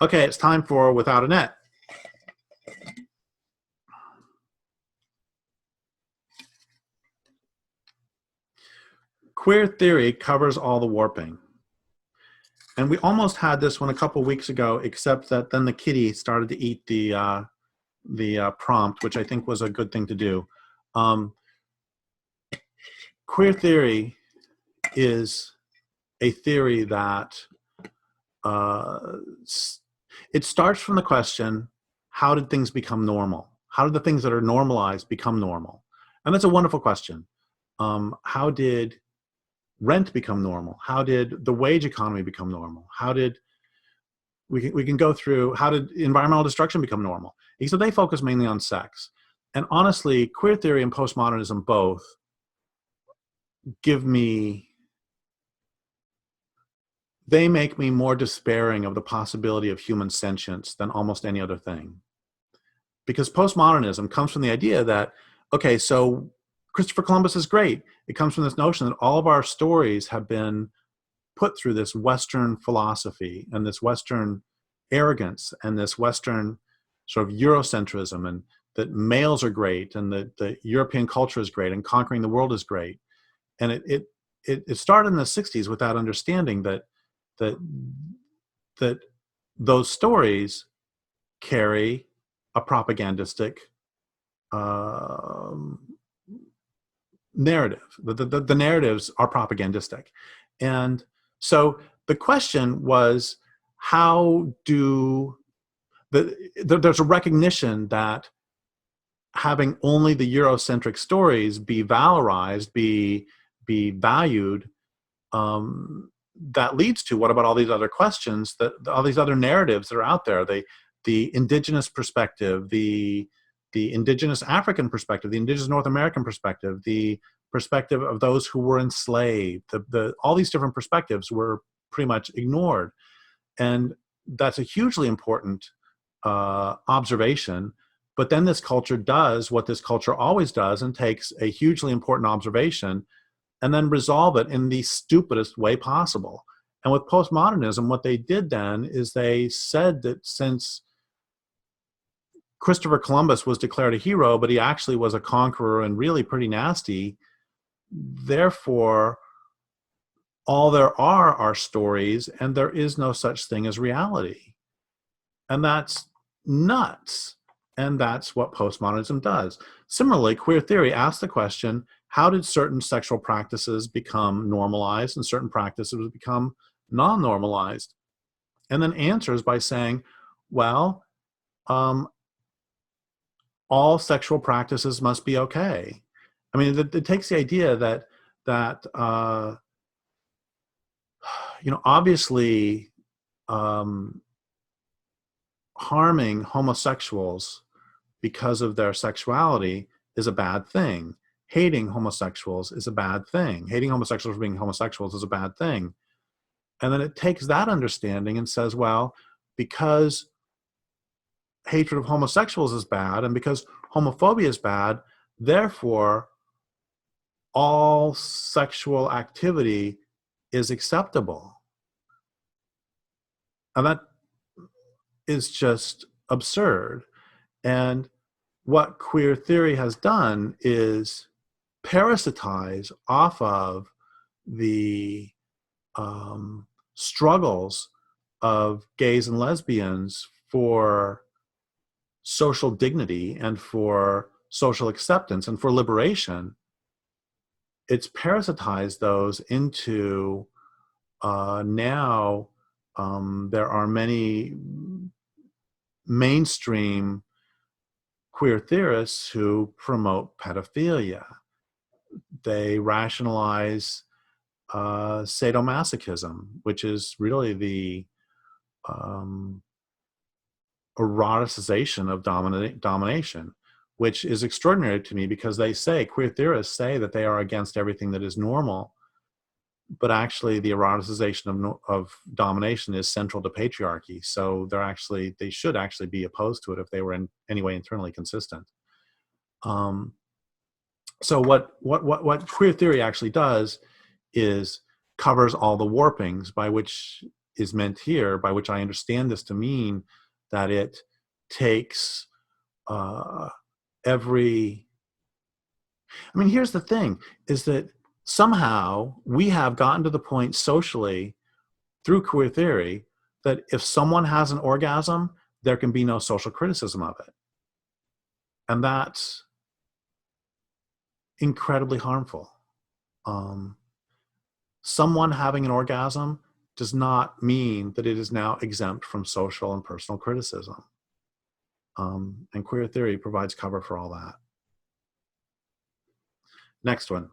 Okay, it's time for Without a Net. Queer theory covers all the warping. And we almost had this one a couple weeks ago, except that then the kitty started to eat the prompt, which I think was a good thing to do. Queer theory is a theory that it starts from the question, how did things become normal? How did the things that are normalized become normal? And that's a wonderful question. How did rent become normal? How did the wage economy become normal? How did we can go through, how did environmental destruction become normal? So they focus mainly on sex. And honestly, queer theory and postmodernism both they make me more despairing of the possibility of human sentience than almost any other thing. Because postmodernism comes from the idea that, okay, so Christopher Columbus is great. It comes from this notion that all of our stories have been put through this Western philosophy and this Western arrogance and this Western sort of Eurocentrism, and that males are great and that the European culture is great and conquering the world is great. And it started in the 60s with that understanding that those stories carry a propagandistic narrative. The narratives are propagandistic. And so the question was, how do there's a recognition that having only the Eurocentric stories be valorized, be valued, that leads to, what about all these other questions, that all these other narratives that are out there, the indigenous perspective, the indigenous African perspective, the indigenous North American perspective, the perspective of those who were enslaved, all these different perspectives were pretty much ignored. And that's a hugely important observation. But then this culture does what this culture always does and takes a hugely important observation and then resolve it in the stupidest way possible. And with postmodernism, what they did then is they said that since Christopher Columbus was declared a hero, but he actually was a conqueror and really pretty nasty, therefore, all there are stories, and there is no such thing as reality. And that's nuts. And that's what postmodernism does. Similarly, queer theory asks the question, how did certain sexual practices become normalized and certain practices become non-normalized? And then answers by saying, well, all sexual practices must be okay. I mean, it takes the idea that obviously harming homosexuals because of their sexuality is a bad thing. Hating homosexuals is a bad thing. Hating homosexuals for being homosexuals is a bad thing. And then it takes that understanding and says, well, because hatred of homosexuals is bad and because homophobia is bad, therefore all sexual activity is acceptable. And that is just absurd. And what queer theory has done is parasitize off of the struggles of gays and lesbians for social dignity and for social acceptance and for liberation. It's parasitized those into now there are many mainstream queer theorists who promote pedophilia. They rationalize sadomasochism, which is really the eroticization of domination, which is extraordinary to me because queer theorists say that they are against everything that is normal, but actually the eroticization of domination is central to patriarchy. So they should actually be opposed to it if they were in any way internally consistent. So what queer theory actually does is covers all the warpings by which is meant here, by which I understand this to mean that it takes every... I mean, here's the thing, is that somehow we have gotten to the point socially through queer theory that if someone has an orgasm, there can be no social criticism of it. And that's incredibly harmful. Someone having an orgasm does not mean that it is now exempt from social and personal criticism. And queer theory provides cover for all that. Next one.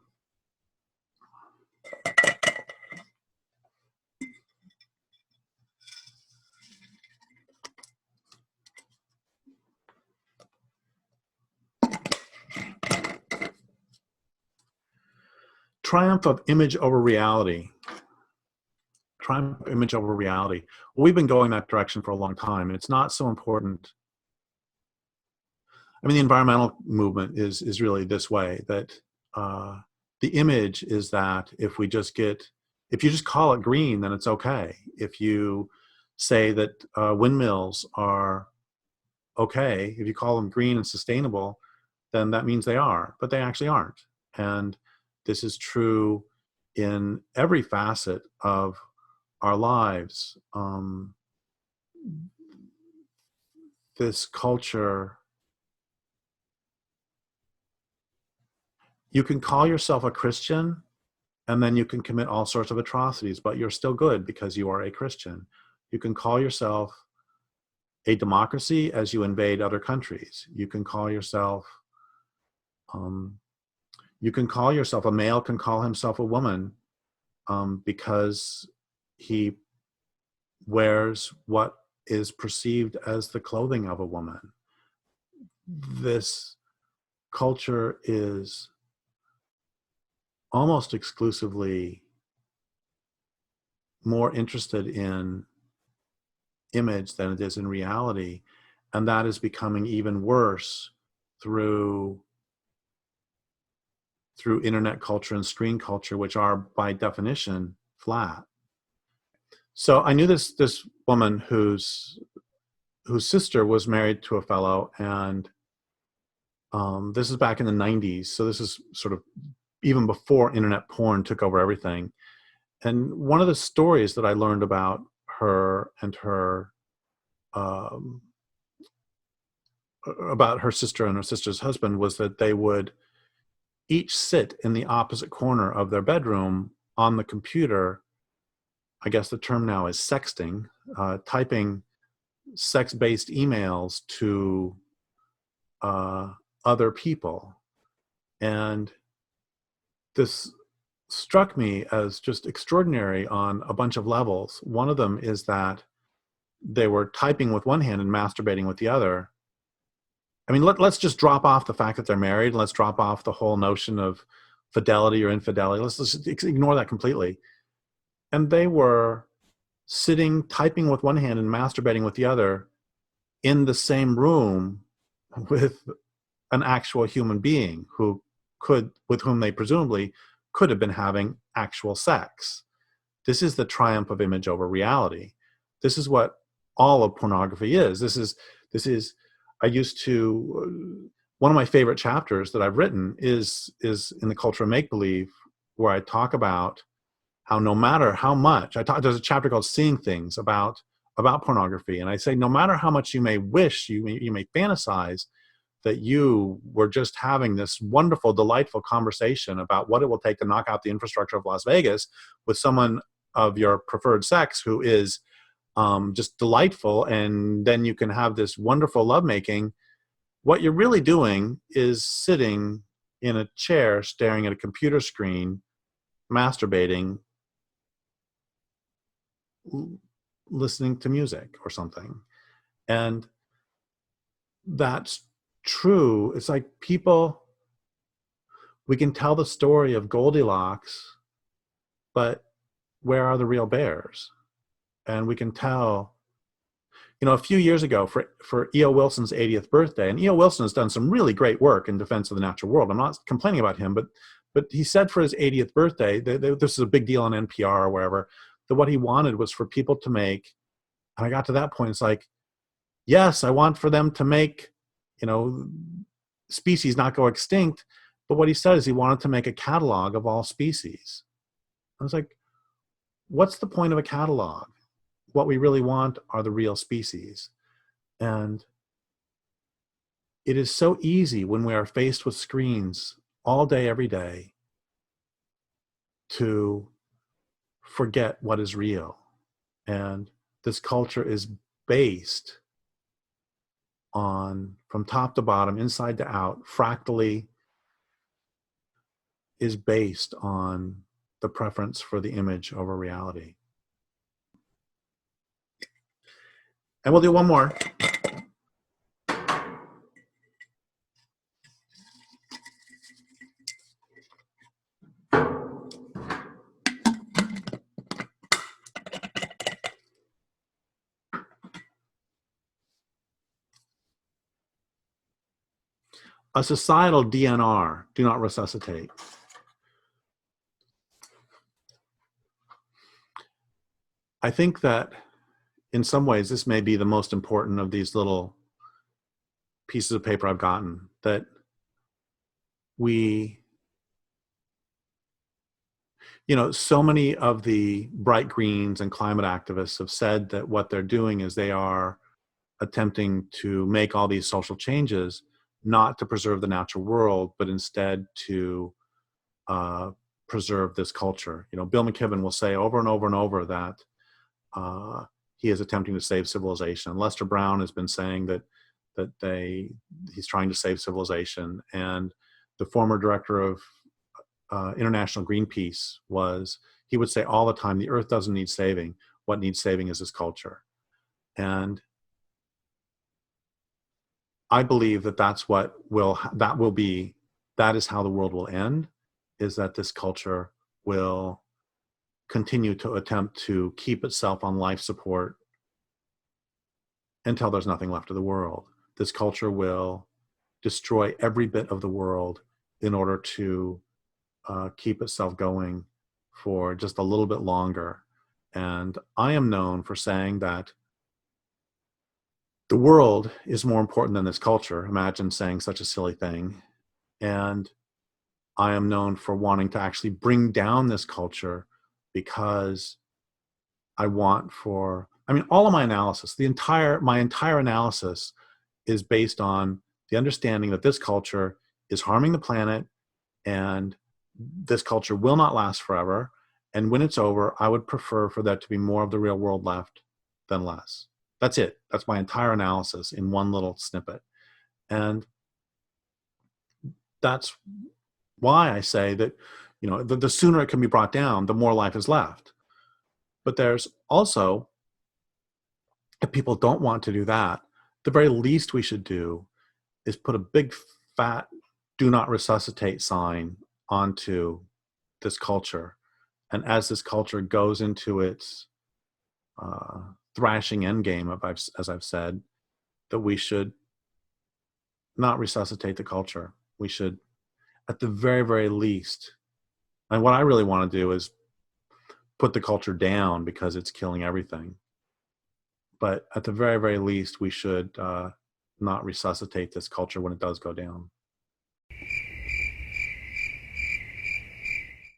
Triumph of image over reality. Triumph of image over reality. Well, we've been going that direction for a long time, and it's not so important. I mean, the environmental movement is really this way, that the image is that if you just call it green, then it's okay. If you say that windmills are okay, if you call them green and sustainable, then that means they are, but they actually aren't. And this is true in every facet of our lives. This culture, you can call yourself a Christian and then you can commit all sorts of atrocities, but you're still good because you are a Christian. You can call yourself a democracy as you invade other countries. You can call yourself, a male can call himself a woman because he wears what is perceived as the clothing of a woman. This culture is almost exclusively more interested in image than it is in reality, and that is becoming even worse through internet culture and screen culture, which are by definition flat. So I knew this woman whose sister was married to a fellow, and this is back in the 90s, so this is sort of even before internet porn took over everything. And one of the stories that I learned about her and about her sister and her sister's husband was that they would each sit in the opposite corner of their bedroom on the computer. I guess the term now is sexting, typing sex-based emails to other people. And this struck me as just extraordinary on a bunch of levels. One of them is that they were typing with one hand and masturbating with the other. I mean, let's just drop off the fact that they're married. Let's drop off the whole notion of fidelity or infidelity. Let's just ignore that completely. And they were sitting, typing with one hand and masturbating with the other in the same room with an actual human being with whom they presumably could have been having actual sex. This is the triumph of image over reality. This is what all of pornography is. This is, I used to, one of my favorite chapters that I've written is in the culture of make-believe, where I talk about how no matter how much, there's a chapter called Seeing Things about pornography. And I say, no matter how much you may wish, you may fantasize that you were just having this wonderful, delightful conversation about what it will take to knock out the infrastructure of Las Vegas with someone of your preferred sex who is just delightful, and then you can have this wonderful lovemaking. What you're really doing is sitting in a chair, staring at a computer screen, masturbating, listening to music or something. And that's true. It's like we can tell the story of Goldilocks, but where are the real bears? And we can tell, a few years ago for E.O. Wilson's 80th birthday, and E.O. Wilson has done some really great work in defense of the natural world. I'm not complaining about him, but he said for his 80th birthday, this is a big deal on NPR or wherever, that what he wanted was for people to make, and I got to that point, it's like, yes, I want for them to make, you know, species not go extinct. But what he said is he wanted to make a catalog of all species. I was like, what's the point of a catalog? What we really want are the real species. And it is so easy when we are faced with screens all day, every day, to forget what is real. And this culture is based on, from top to bottom, inside to out, fractally, is based on the preference for the image over reality. And we'll do one more. A societal DNR, do not resuscitate. I think that in some ways this may be the most important of these little pieces of paper I've gotten, that we, you know, so many of the bright greens and climate activists have said that what they're doing is they are attempting to make all these social changes not to preserve the natural world, but instead to preserve this culture. You know, Bill McKibben will say over and over and over that he is attempting to save civilization. Lester Brown has been saying that he's trying to save civilization. And the former director of International Greenpeace he would say all the time, the earth doesn't need saving. What needs saving is this culture. And I believe that that is how the world will end, is that this culture will continue to attempt to keep itself on life support until there's nothing left of the world. This culture will destroy every bit of the world in order to keep itself going for just a little bit longer. And I am known for saying that the world is more important than this culture. Imagine saying such a silly thing. And I am known for wanting to actually bring down this culture, because I want all of my analysis, my entire analysis is based on the understanding that this culture is harming the planet, and this culture will not last forever. And when it's over, I would prefer for there to be more of the real world left than less. That's it. That's my entire analysis in one little snippet. And that's why I say that, you know, the sooner it can be brought down, the more life is left. But there's also, if people don't want to do that, the very least we should do is put a big fat "do not resuscitate" sign onto this culture. And as this culture goes into its thrashing endgame, as I've said, that we should not resuscitate the culture. We should, at the very, very least, and what I really want to do is put the culture down because it's killing everything. But at the very, very least, we should not resuscitate this culture when it does go down.